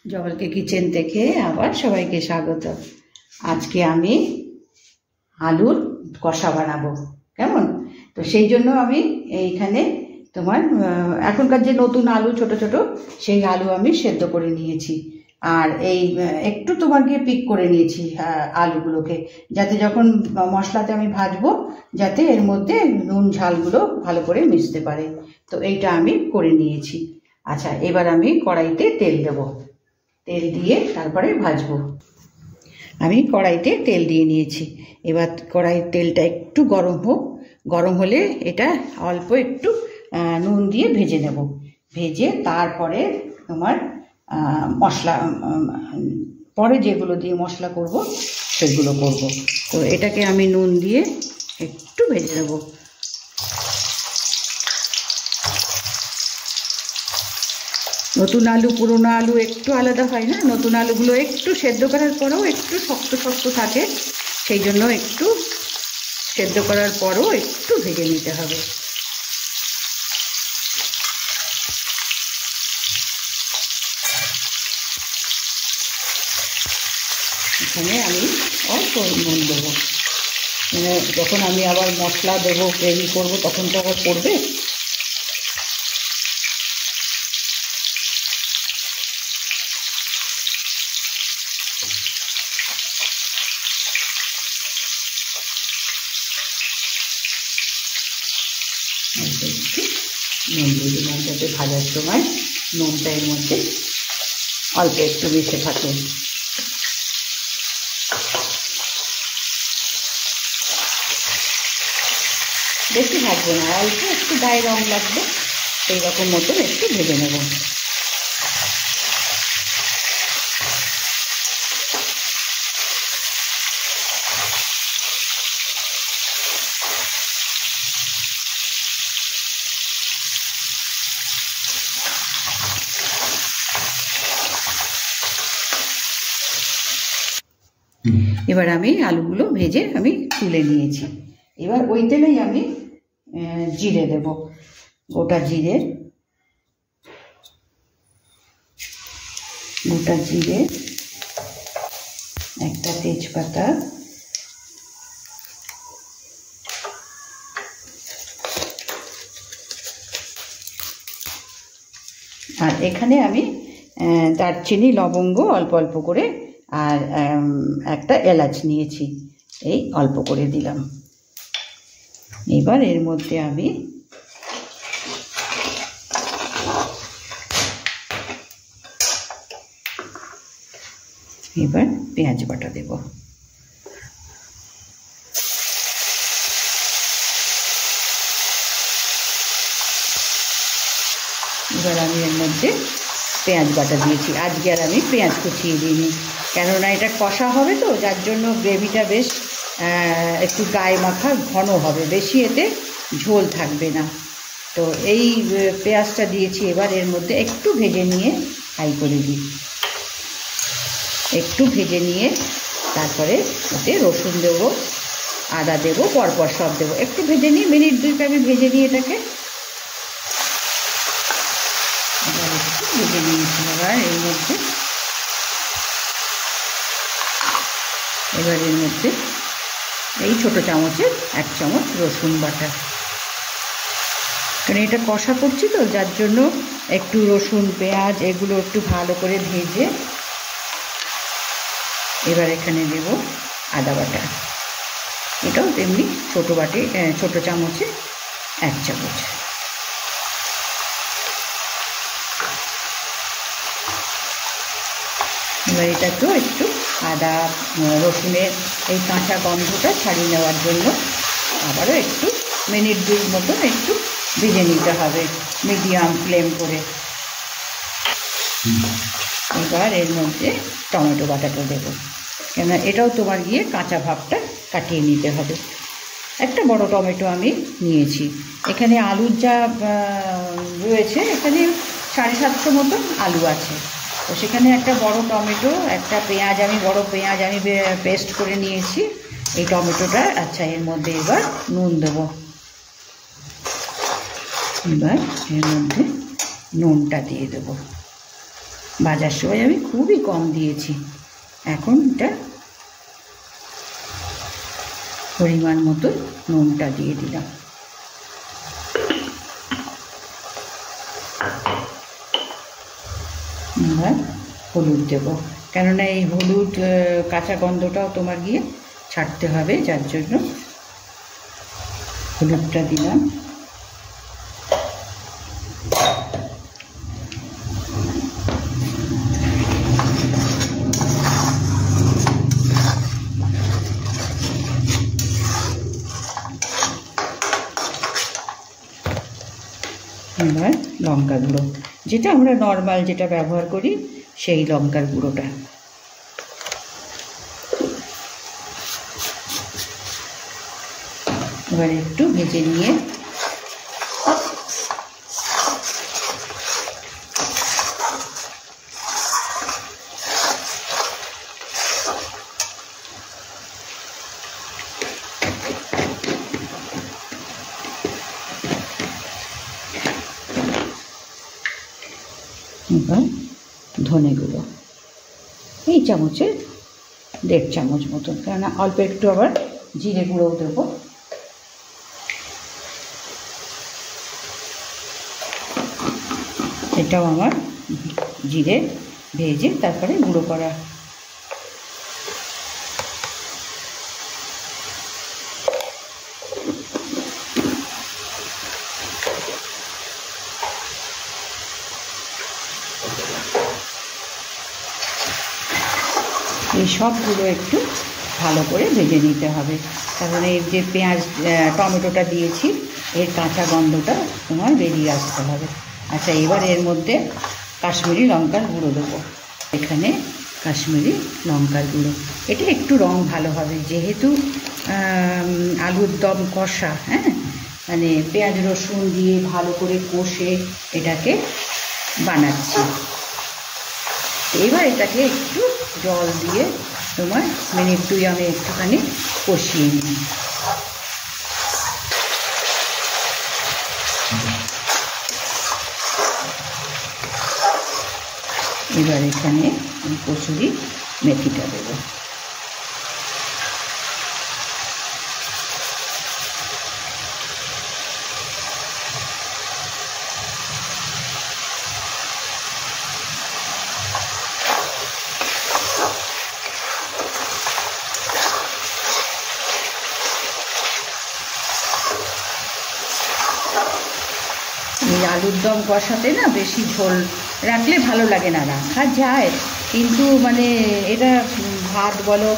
জবলকে kitchen থেকে আবার সবাইকে স্বাগত। আজকে আমি আলুর কষা বানাবো, কেমন? তো সেই জন্য আমি এইখানে তোমার এখনকার যে নতুন আলু ছোট ছোট সেই আলু আমি সেদ্ধ করে নিয়েছি, আর এই একটু তোমাকে পিক করে নিয়েছি আলুগুলোকে, যাতে যখন মশলাতে আমি ভাজবো যাতে এর মধ্যে নুন ঝালগুলো ভালো করে মিশতে পারে। তো এইটা আমি করে নিয়েছি। আচ্ছা, এবার আমি কড়াইতে তেল দেবো, তেল দিয়ে তারপরে ভাজবো। আমি কড়াইতে তেল দিয়ে নিয়েছি। এবার কড়াইয়ের তেলটা একটু গরম হোক, গরম হলে এটা অল্প একটু নুন দিয়ে ভেজে নেব। ভেজে তারপরে তোমার মশলা, পরে যেগুলো দিয়ে মশলা করব সেগুলো করব। তো এটাকে আমি নুন দিয়ে একটু ভেজে নেব। নতুন আলু পুরোনো আলু একটু আলাদা হয় না, নতুন আলুগুলো একটু সেদ্ধ করার পরেও একটু শক্ত শক্ত থাকে, সেই জন্য একটু সেদ্ধ করার পরও একটু ভেজে নিতে হবে। এখানে আমি অল্প নুন দেবো, মানে যখন আমি আবার মশলা দেবো গ্রেভি করবো তখন তো আবার পড়বে। নুন দিয়ে দিলাম যাতে ভাজার সময় নুনটা এর মধ্যে অল্প একটু মিশে থাকে। বেশি ভাজবো না, অল্প একটু গায়ে রং লাগবে সেই রকম মতন একটু ভেজে নেব। এবার আমি আলুগুলো ভেজে আমি তুলে নিয়েছি। এবার ওই তেলেই আমি জিরে দেব, গোটা জিরে, একটা তেজপাতা, আর এখানে আমি দারচিনি লবঙ্গ অল্প অল্প করে, আর একটা এলাচ নিয়েছি, এই অল্প করে দিলাম। এবার এর মধ্যে আমি এবার পেঁয়াজ বাটা দেব। এবার আমি এর মধ্যে পেঁয়াজ বাটা দিয়েছি। আজকে আর আমি পেঁয়াজ কুচিয়ে দিইনি, কেননা এটা কষা হবে তো, যার জন্য গ্রেভিটা বেশ একটু গায়ে মাখা ঘন হবে, বেশি এতে ঝোল থাকবে না। তো এই পেঁয়াজটা দিয়েছি। এবার এর মধ্যে একটু ভেজে নিয়ে হাই করে দিই, একটু ভেজে নিয়ে তারপরে ওতে রসুন দেবো, আদা দেবো, পরপর সব দেবো। একটু ভেজে নিই, মিনিট দুইটা আমি ভেজে নিই এটাকে। ভেজে নিয়েছি। এবার এর মধ্যে এই ছোটো চামচের 1 চামচ রসুন বাটা, কারণ এটা কষা করছি তো যার জন্য একটু রসুন পেঁয়াজ এগুলো একটু ভালো করে ভেজে। এবার এখানে দেব আদা বাটা, এটাও তেমনি ছোটো চামচে 1 চামচ। এবার এটাকেও একটু আদা রসুনের এই কাঁচা গন্ধটা ছাড়িয়ে নেওয়ার জন্য আবারও একটু মিনিট 2 মতন একটু ভেজে নিতে হবে মিডিয়াম ফ্লেম করে। এবার এর মধ্যে টমেটো বাটাটা দেবো, কেননা এটাও তোমার গিয়ে কাঁচা ভাবটা কাটিয়ে নিতে হবে। একটা বড় টমেটো আমি নিয়েছি। এখানে আলুর যা রয়েছে, এখানে 750 মতন আলু আছে, তো সেখানে একটা বড় টমেটো, একটা পেঁয়াজ, বড় পেঁয়াজ আমি পেস্ট করে নিয়েছি এই টমেটোটা। আচ্ছা, এর মধ্যে এবার নুন দেবো। এবার এর মধ্যে নুনটা দিয়ে দেবো। ভাজার সময় আমি খুবই কম দিয়েছি। এখন এটা পরিমাণ মতো নুনটা দিয়ে দিলাম। এবার হলুদ দেব, কেননা এই হলুদ কাঁচা গন্ধটাও তোমার গিয়ে ছাড়তে হবে, যার জন্য হলুদটা দিলাম। এবার লঙ্কা গুঁড়ো, যেটা আমরা নর্মাল যেটা ব্যবহার করি সেই লঙ্কার গুঁড়োটা। এবার একটু ভেজে নিয়ে এবার ধনে গুঁড়ো এই চামচের 1.5 চামচ মতন, কেননা অল্প একটু আবার জিরে গুঁড়োও দেবো। এটাও আমার জিরে ভেজে তারপরে গুঁড়ো করা। এই সবগুলো একটু ভালো করে ভেজে নিতে হবে, কারণ এই যে পেঁয়াজ টমেটোটা দিয়েছি এর কাঁচা গন্ধটা তোমার বেরিয়ে আসতে হবে। আচ্ছা, এবার এর মধ্যে কাশ্মীরি লঙ্কার গুঁড়ো দেবো। এখানে কাশ্মীরি লঙ্কার গুঁড়ো, এটা একটু রং ভালো হবে, যেহেতু আলুর দম কষা, হ্যাঁ, মানে পেঁয়াজ রসুন দিয়ে ভালো করে কষে এটাকে বানাচ্ছি। এবার এটাকে একটু জল দিয়ে তোমার মিনিট 2 আমি একটুখানি কষিয়ে নিই। এবার এখানে কসুরি মেথিটা দেবো। এই আলুর দম কষাতে না বেশি ঝোল রাখলে ভালো লাগে না, রাখা যায়, কিন্তু মানে এটা ভাত বলো,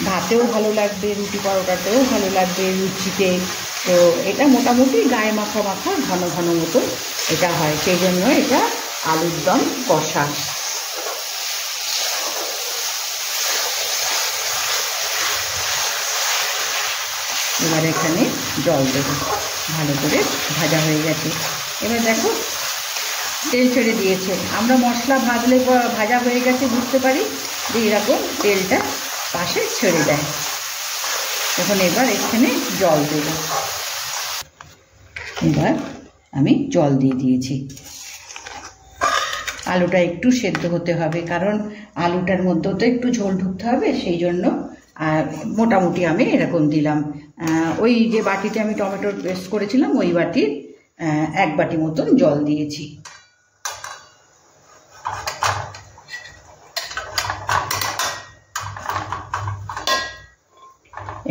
ভাতেও ভালো লাগবে, রুটি পরোটাতেও ভালো লাগবে, লুচিতে, তো এটা মোটামুটি গায়ে মাখা মাখা ঘন ঘন মতো এটা হয়, সেই জন্য এটা আলুর দম কষা। এবার এখানে জল দেবো, ভালো করে ভাজা হয়ে গেছে। এবার দেখো তেল ছেড়ে দিয়েছে, আমরা মশলা ভাজলে ভাজা হয়ে গেছে বুঝতে পারি যে এরকম তেলটা পাশে ছেড়ে দেয়। তখন এবার এখানে জল দেব। এবার আমি জল দিয়ে দিয়েছি। আলুটা একটু সেদ্ধ হতে হবে, কারণ আলুটার মধ্যেও তো একটু ঝোল ঢুকতে হবে, সেই জন্য আর মোটামুটি আমি এরকম দিলাম। ওই যে বাটিতে আমি টমেটোর পেস্ট করেছিলাম ওই বাটির 1 বাটি মতন জল দিয়েছি।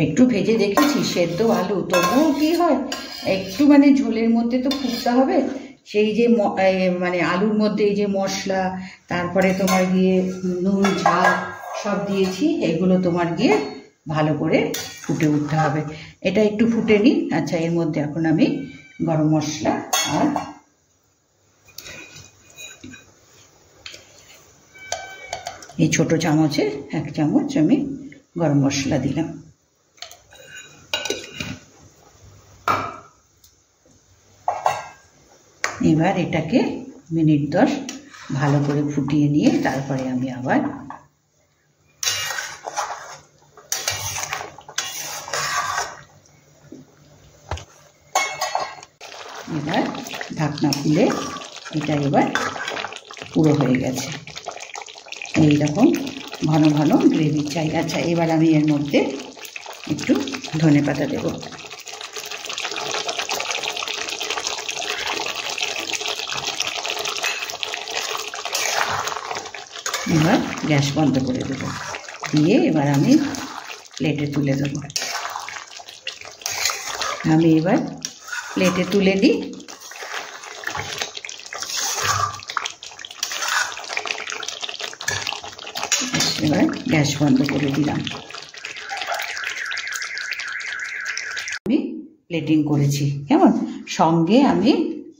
একটু ভেজে দেখেছি সেদ্ধ আলু, তবুও কি হয় একটু মানে ঝোলের মধ্যে তো ফুটতে হবে, সেই যে মানে আলুর মধ্যে এই যে মশলা, তারপরে তোমার গিয়ে নুন ঝাল সব দিয়েছি, এগুলো তোমার গিয়ে ভালো করে ফুটে উঠতে হবে। এটা একটু ফুটে নিই। আচ্ছা, এর মধ্যে এখন আমি গরম মশলা আর এই ছোট চামচে 1 চামচ আমি গরম মশলা দিলাম। এবার এটাকে মিনিট 10 ভালো করে ফুটিয়ে নিয়ে তারপরে আমি আবার ঢাকনা খুলে এটা এবার পুরো হয়ে গেছে। এইরকম ঘন ঘন গ্রেভি চাই। আচ্ছা, এবার আমি এর মধ্যে একটু ধনেপাতা দেব। এবার গ্যাস বন্ধ করে দেব, দিয়ে এবার আমি প্লেটে তুলে দেব। আমি এবার প্লেটে তুলে দিই। এবার গ্যাস বন্ধ করে দিলাম। আমি প্লেটিং করেছি, কেমন, সঙ্গে আমি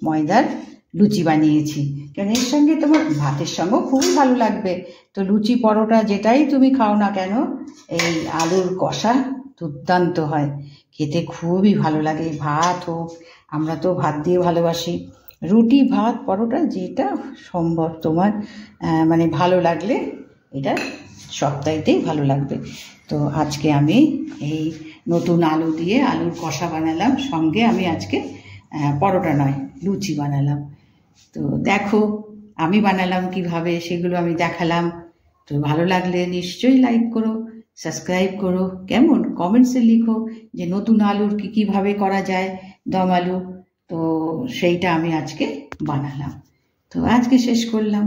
ময়দার লুচি বানিয়েছি, কারণ এর সঙ্গে তোমার ভাতের সঙ্গেও খুবই ভালো লাগবে। তো লুচি পরোটা যেটাই তুমি খাও না কেন, এই আলুর কষা দুর্দান্ত হয়, খেতে খুবই ভালো লাগে। ভাত হোক, আমরা তো ভাত দিয়ে ভালোবাসি, রুটি ভাত পরোটা যেটা সম্ভব তোমার মানে ভালো লাগলে এটা সপ্তাহেতেই ভালো লাগবে। তো আজকে আমি এই নতুন আলু দিয়ে আলুর কষা বানালাম, সঙ্গে আমি আজকে পরোটা নয় লুচি বানালাম। তো দেখো আমি বানালাম কিভাবে, সেগুলো আমি দেখালাম। তো ভালো লাগলে নিশ্চয়ই লাইক করো, সাবস্ক্রাইব করো, কেমন, কমেন্টসে লিখো যে নতুন আলুর কীভাবে করা যায় দম আলু। তো সেইটা আমি আজকে বানালাম। তো আজকে শেষ করলাম।